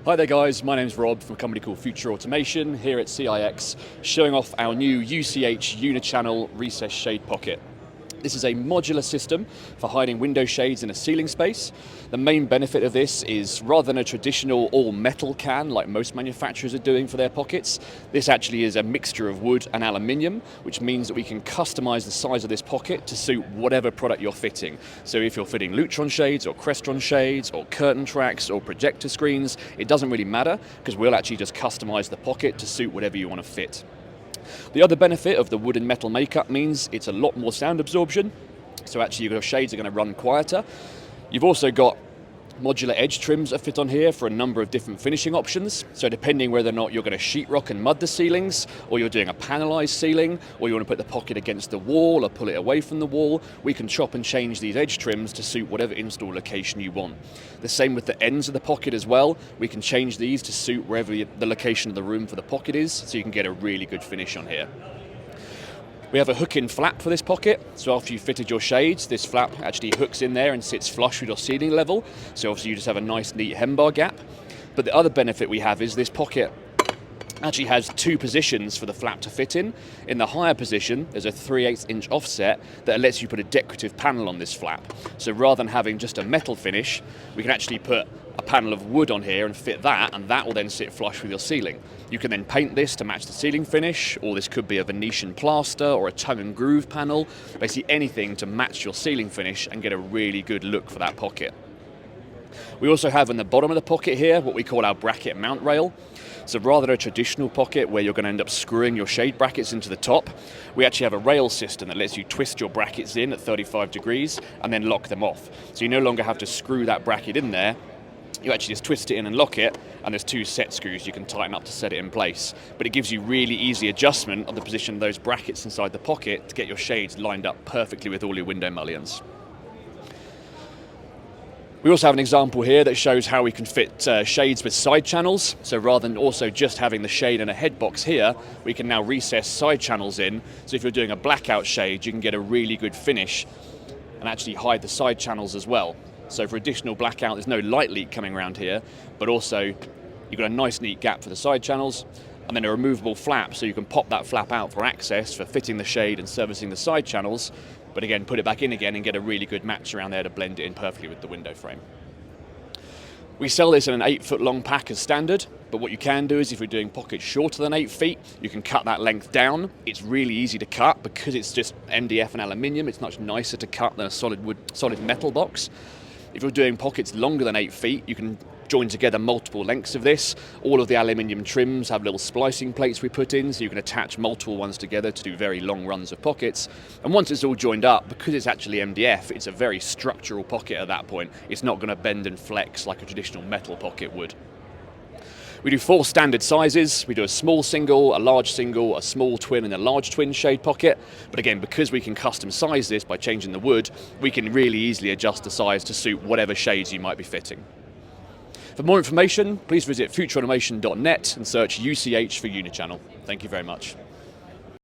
Hi there guys, my name's Rob from a company called Future Automation here at CIX, showing off our new UCH UniChannel recessed shade pocket. This is a modular system for hiding window shades in a ceiling space. The main benefit of this is rather than a traditional all metal can like most manufacturers are doing for their pockets, this actually is a mixture of wood and aluminium, which means that we can customize the size of this pocket to suit whatever product you're fitting. So if you're fitting Lutron shades or Crestron shades or curtain tracks or projector screens, it doesn't really matter because we'll actually just customize the pocket to suit whatever you want to fit. The other benefit of the wood and metal makeup means it's a lot more sound absorption, so actually your shades are going to run quieter. You've also got modular edge trims that fit on here for a number of different finishing options, so depending whether or not you're going to sheetrock and mud the ceilings, or you're doing a panelized ceiling, or you want to put the pocket against the wall or pull it away from the wall, we can chop and change these edge trims to suit whatever install location you want. The same with the ends of the pocket as well. We can change these to suit wherever the location of the room for the pocket is, so you can get a really good finish on here. We have a hook-in flap for this pocket, so after you've fitted your shades, this flap actually hooks in there and sits flush with your ceiling level, so obviously you just have a nice neat hem bar gap. But the other benefit we have is this pocket actually has two positions for the flap to fit in. In the higher position, there's a 3/8 inch offset that lets you put a decorative panel on this flap. So rather than having just a metal finish, we can actually put a panel of wood on here and fit that, and that will then sit flush with your ceiling. You can then paint this to match the ceiling finish, or this could be a Venetian plaster or a tongue and groove panel, basically anything to match your ceiling finish and get a really good look for that pocket. We also have in the bottom of the pocket here what we call our bracket mount rail. So rather than a traditional pocket where you're going to end up screwing your shade brackets into the top, we actually have a rail system that lets you twist your brackets in at 35 degrees and then lock them off. So you no longer have to screw that bracket in there. You actually just twist it in and lock it, and there's two set screws you can tighten up to set it in place. But it gives you really easy adjustment of the position of those brackets inside the pocket to get your shades lined up perfectly with all your window mullions. We also have an example here that shows how we can fit shades with side channels. So rather than also just having the shade and a head box here, we can now recess side channels in. So if you're doing a blackout shade, you can get a really good finish and actually hide the side channels as well. So for additional blackout, there's no light leak coming around here, but also you've got a nice neat gap for the side channels, and then a removable flap, so you can pop that flap out for access for fitting the shade and servicing the side channels, but again, put it back in again and get a really good match around there to blend it in perfectly with the window frame. We sell this in an 8-foot long pack as standard, but what you can do is if you're doing pockets shorter than 8 feet, you can cut that length down. It's really easy to cut because it's just MDF and aluminium. It's much nicer to cut than a solid metal box. If you're doing pockets longer than 8 feet, you can join together multiple lengths of this. All of the aluminium trims have little splicing plates we put in, so you can attach multiple ones together to do very long runs of pockets. And once it's all joined up, because it's actually MDF, it's a very structural pocket at that point. It's not going to bend and flex like a traditional metal pocket would. We do 4 standard sizes. We do a small single, a large single, a small twin, and a large twin shade pocket. But again, because we can custom size this by changing the wood, we can really easily adjust the size to suit whatever shades you might be fitting. For more information, please visit futureautomation.net and search UCH for UniChannel. Thank you very much.